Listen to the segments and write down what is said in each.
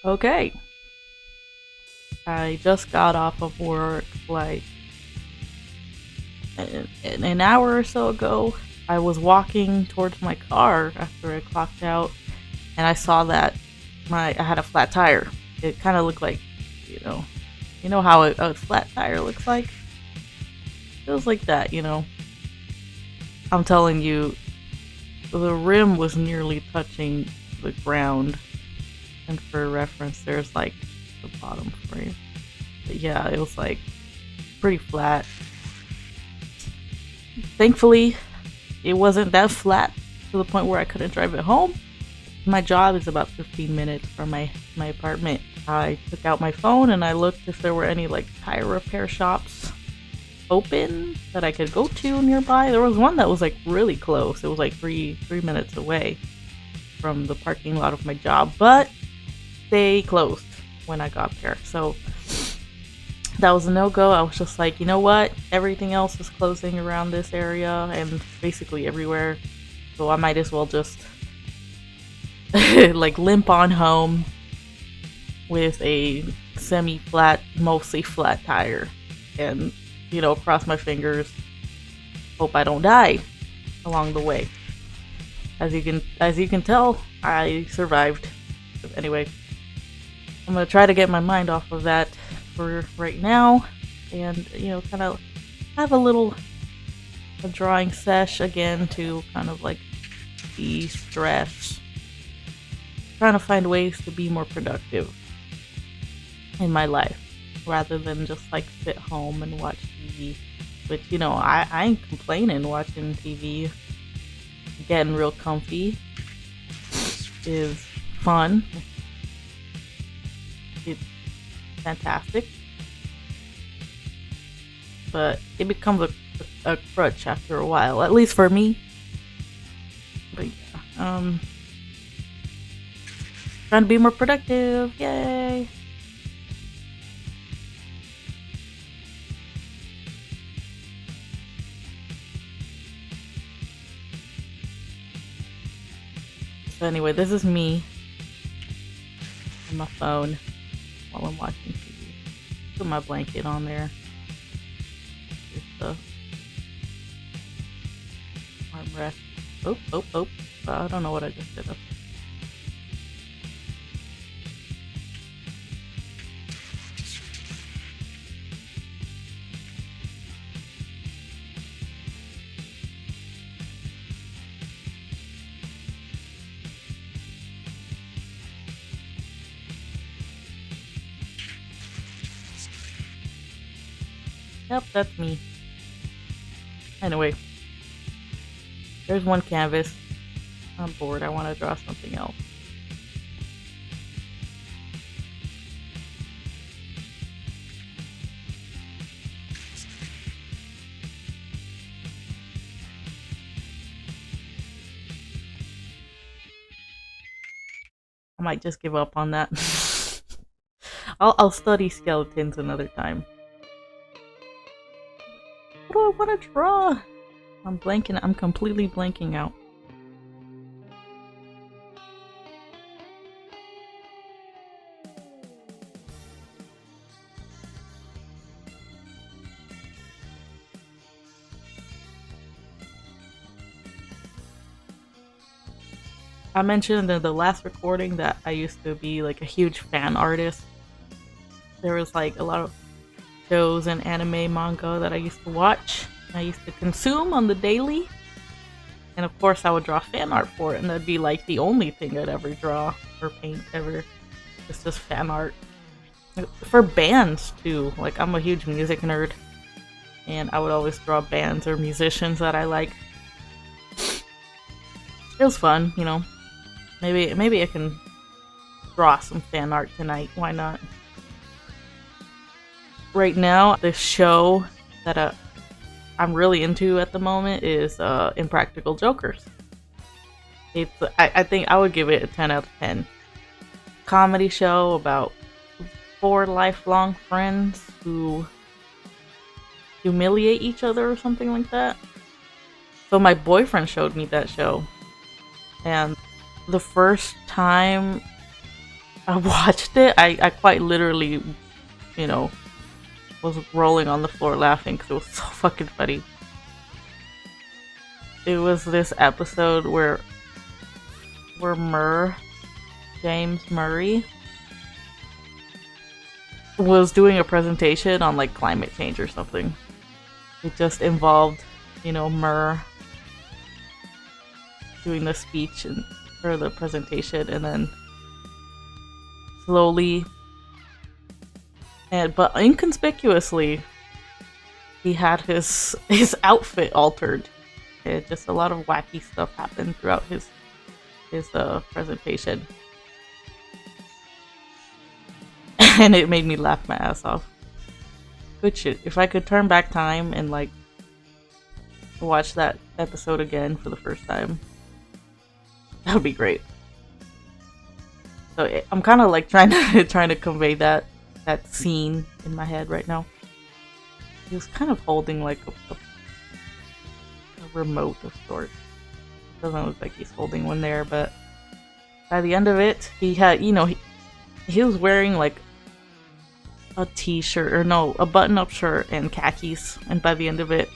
Okay, I just got off of work like an hour or so ago. I was walking towards my car after I clocked out, and I saw that I had a flat tire. It kind of looked like, you know, how a flat tire looks like. It was like that, I'm telling you, the rim was nearly touching the ground, and for reference, there's like the bottom frame. But yeah, it was like pretty flat. Thankfully, it wasn't that flat to the point where I couldn't drive it home. My job is about 15 minutes from my apartment. I took out my phone and I looked if there were any like tire repair shops open that I could go to nearby. There was one that was like really close. It was like three minutes away from the parking lot of my job, but they closed when I got there. So that was a no-go. I was just like, you know what? Everything else is closing around this area and basically everywhere. So I might as well just like limp on home with a semi-flat, mostly flat tire, and cross my fingers, hope I don't die along the way. As you can tell, I survived. Anyway, I'm gonna try to get my mind off of that for right now, and kind of have a drawing sesh again to kind of like de-stress, trying to find ways to be more productive in my life rather than just like sit home and watch TV. Which I ain't complaining. Watching TV, getting real comfy is fun. It's fantastic, but it becomes a crutch after a while, at least for me. But yeah, trying to be more productive, yay! So anyway, this is me on my phone while I'm watching TV. Put my blanket on there. Just the armrest. Oh. I don't know what I just did. Yep, that's me. Anyway, there's one canvas. I'm bored. I want to draw something else. I might just give up on that. I'll study skeletons another time. What do I want to draw? I'm blanking. I'm completely blanking out. I mentioned in the last recording that I used to be like a huge fan artist. There was like a lot of shows and anime manga that I used to watch. I used to consume on the daily. And of course I would draw fan art for it, and that'd be like the only thing I'd ever draw or paint ever. It's just fan art. For bands too. Like I'm a huge music nerd, and I would always draw bands or musicians that I like. It was fun, Maybe I can draw some fan art tonight. Why not? Right now, the show that I'm really into at the moment is Impractical Jokers. I think I would give it a 10 out of 10. Comedy show about 4 lifelong friends who humiliate each other or something like that. So my boyfriend showed me that show, and the first time I watched it. I quite literally, you know, was rolling on the floor laughing because it was so fucking funny. It was this episode where James Murray was doing a presentation on like climate change or something. It just involved, Murr doing the speech or the presentation, and then slowly but inconspicuously he had his outfit altered. Just a lot of wacky stuff happened throughout his presentation. And it made me laugh my ass off. Good shit. If I could turn back time and like watch that episode again for the first time, that would be great. So I'm kind of like trying to convey that scene in my head right now. He was kind of holding like a remote of sorts. Doesn't look like he's holding one there, but by the end of it, he had, he was wearing like a t-shirt, or no, a button-up shirt and khakis, and by the end of it,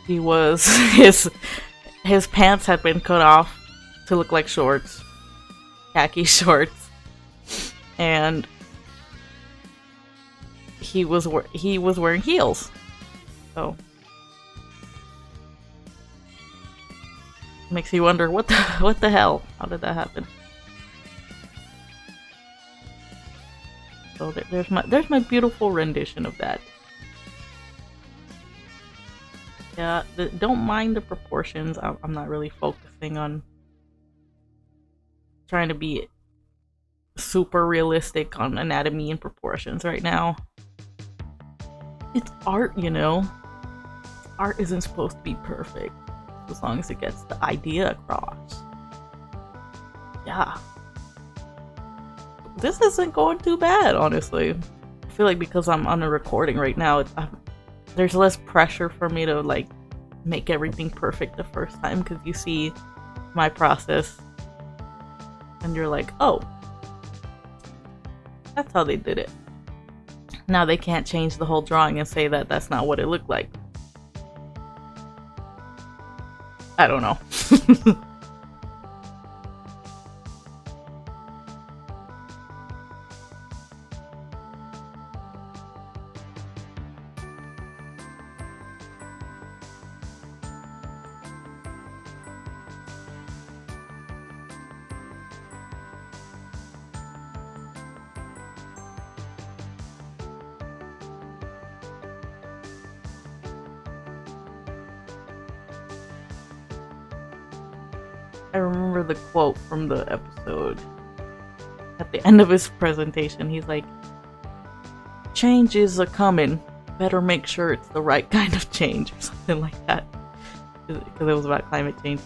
he was his pants had been cut off to look like shorts, khaki shorts, and he was wearing heels. So makes you wonder what the hell? How did that happen? So there's my beautiful rendition of that. Yeah, don't mind the proportions. I'm not really focusing on trying to be super realistic on anatomy and proportions right now. It's art, Art isn't supposed to be perfect, as long as it gets the idea across. Yeah. This isn't going too bad, honestly. I feel like because I'm on a recording right now, there's less pressure for me to like make everything perfect the first time, because you see my process and you're like, oh, that's how they did it. Now they can't change the whole drawing and say that that's not what it looked like. I don't know. I remember the quote from the episode. At the end of his presentation, he's like, "Change is a coming. Better make sure it's the right kind of change," or something like that. Because it was about climate change.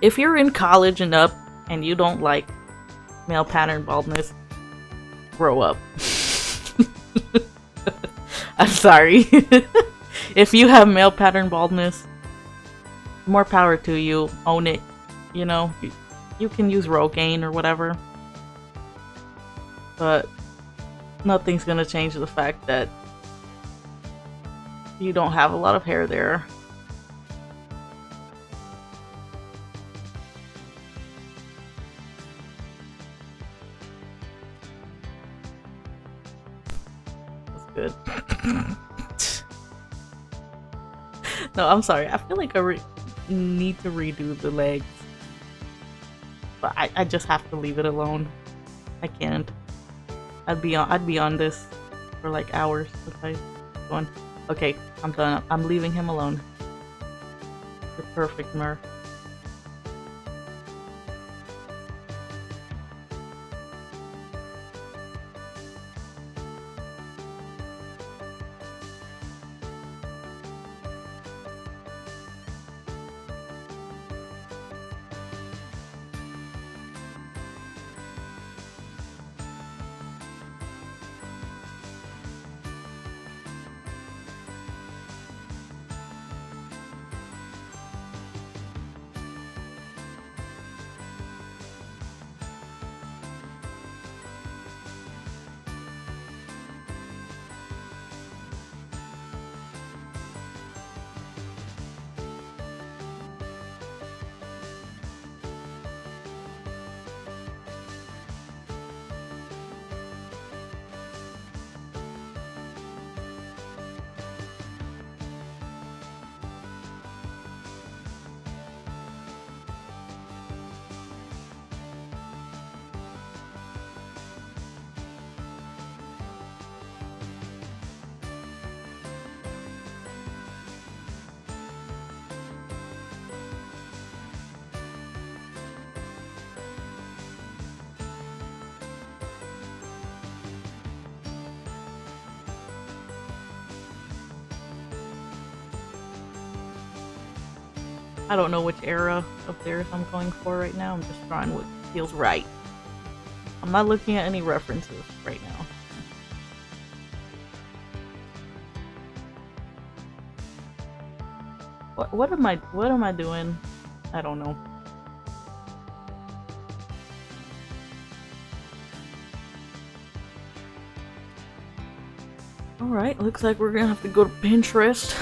If you're in college and up and you don't like male pattern baldness, grow up. I'm sorry. If you have male pattern baldness, more power to you. Own it. You can use Rogaine or whatever. But nothing's gonna change the fact that you don't have a lot of hair there. Good. No, I'm sorry. I feel like I need to redo the legs, but I just have to leave it alone. I can't. I'd be on this for like hours if I going. Okay, I'm done. I'm leaving him alone. You're perfect, Mur. I don't know which era of theirs I'm going for right now. I'm just trying what feels right. I'm not looking at any references right now. What am I doing? I don't know. Alright, looks like we're gonna have to go to Pinterest.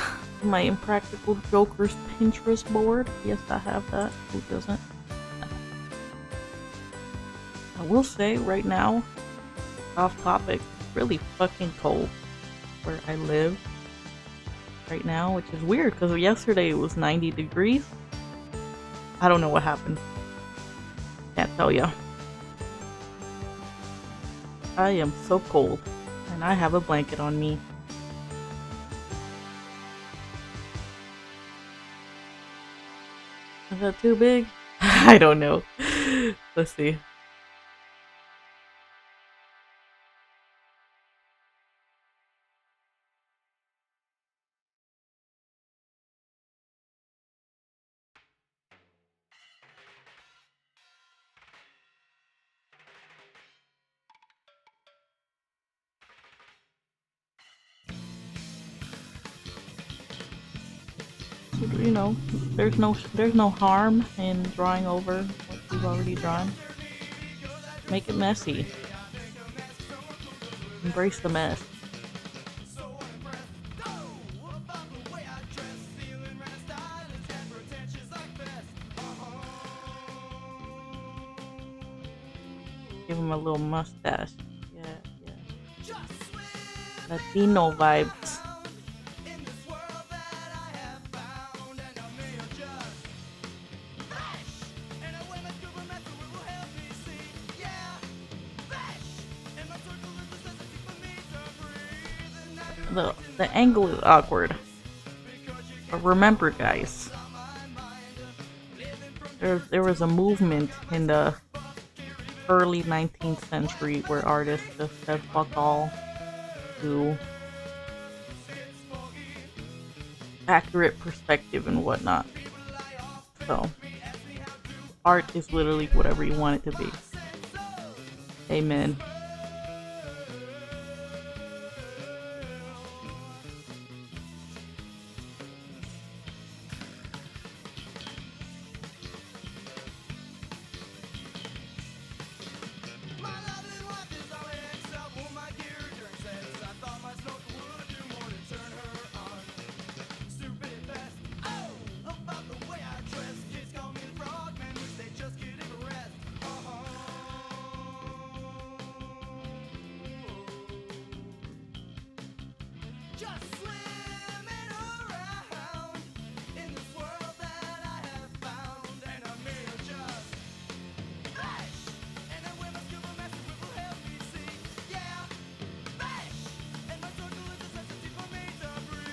My Impractical Jokers Pinterest board. Yes, I have that. Who doesn't? I will say right now, off topic, it's really fucking cold where I live right now, which is weird because yesterday it was 90 degrees. I don't know what happened. Can't tell ya. I am so cold, and I have a blanket on me. Is that too big? I don't know. Let's see. You know, there's no harm in drawing over what you've already drawn. Make it messy. Embrace the mess. Give him a little mustache. Yeah, yeah. Latino vibes. The angle is awkward. But remember, guys, there was a movement in the early 19th century where artists just said fuck all to accurate perspective and whatnot. So, art is literally whatever you want it to be. Amen.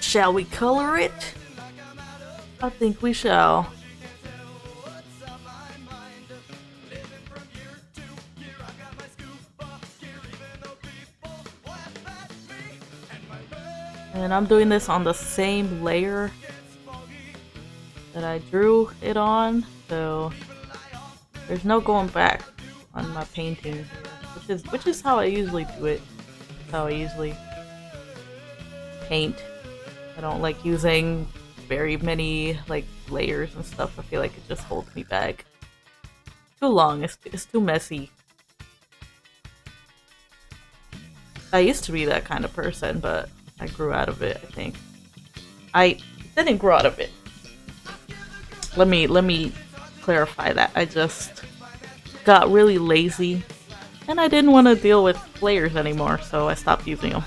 Shall we color it? I think we shall. And I'm doing this on the same layer that I drew it on, so there's no going back on my painting here, which is how I usually do it. That's how I usually paint. I don't like using very many like layers and stuff. I feel like it just holds me back. Too long. It's too messy. I used to be that kind of person, but I grew out of it, I think. I didn't grow out of it. Let me clarify that. I just got really lazy and I didn't want to deal with layers anymore, so I stopped using them.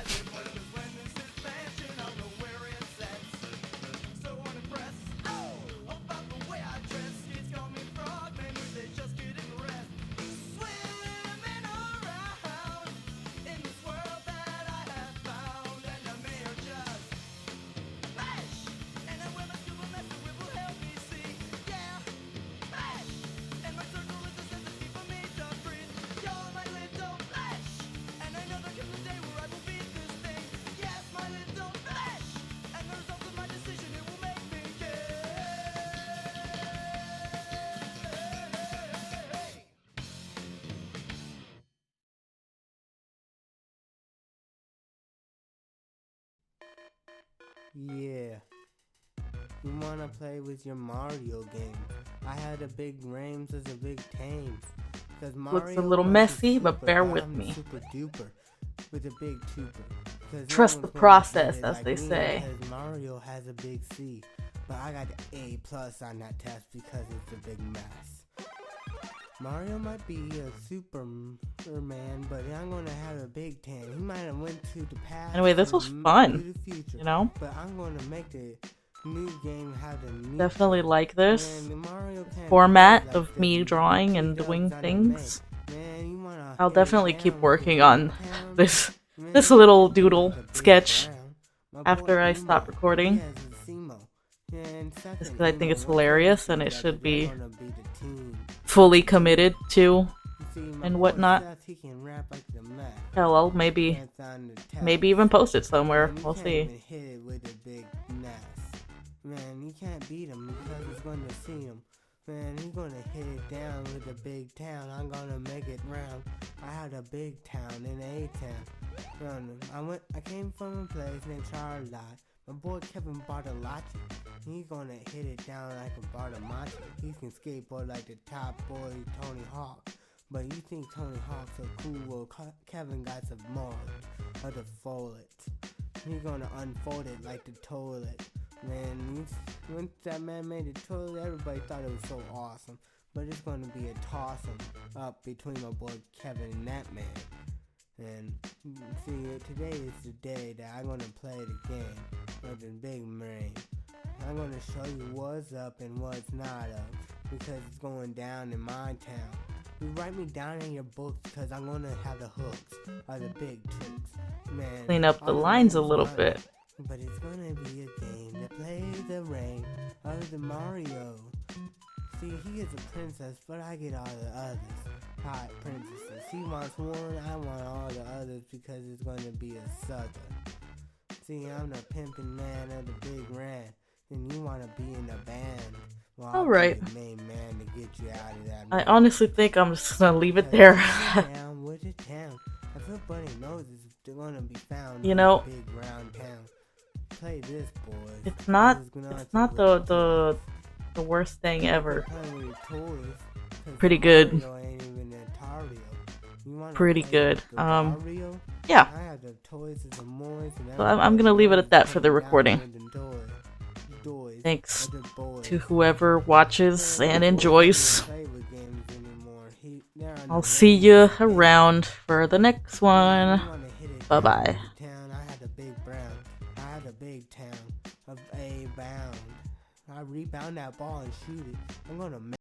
Yeah. You wanna play with your Mario game? I had a big Rames as a big Tames. Cause Looks a Mario little was messy, super, but bear with I'm me. super duper with a big tuber. Cause no Trust the one's gonna hit process, it as like they me, say. cause Mario has a big C. But I got the A plus on that test because it's a big mess. Mario might be a Superman, but I'm gonna have a big tan. He might have went to the past. Anyway, this was fun, to the future, you know? But I'm gonna make the new game have the new. Definitely like this Man, Mario can't format play like of the me drawing and T-dubs doing on the things. Man, you wanna I'll hit it definitely keep down working with on the town? this Man, little you doodle like a big sketch brown. My after boy I Emo, stop he recording. has a Simo. And Just second, because I think Emo, it's once hilarious they and get it together, should they're be gonna be the team. fully committed to You see, my and boy whatnot. Seth, he can rap like the Mac. Hell, I'll maybe That's on the test. even post it somewhere. Man, you We'll can't see. even hit it with a big nest. Man, you can't beat him because he's gonna see him. Man, he's gonna hit it down with a big town. I'm gonna make it round. I had a big town in A-town. I came from a place named Charlotte. My boy Kevin Bartolacci. He's gonna hit it down like a Bartolacci. He can skateboard like the top boy Tony Hawk. But you think Tony Hawk's so cool? Well, Kevin got some more of the fold. He's gonna unfold it like the toilet. Man, once that man made the toilet, everybody thought it was so awesome. But it's gonna be a toss-em up between my boy Kevin and that man. And see, today is the day that I'm gonna play the game with the big brain. I'm gonna show you what's up and what's not up because it's going down in my town. You write me down in your books because I'm gonna have the hooks or the big tricks. Man, Clean up the lines a little bit. But it's gonna be a game that plays the rain of the Mario. See, he is a princess, but I get all the others. Hot princesses. He wants one, I want all the others because it's gonna be a southern. See, I'm the pimpin' man of the big ran, and you wanna be in the band. Well, All right. the main man to get you out of that. I honestly think I'm just gonna leave it there. Down with the town. Everybody knows it's gonna be found. You know, in a big round town. Play this, boys. it's not the worst thing ever. Pretty good. Pretty good. Yeah. So I'm gonna leave it at that for the recording. Thanks to whoever watches and enjoys. I'll see you around for the next one. Bye bye. I rebound that ball and shoot it. I'm gonna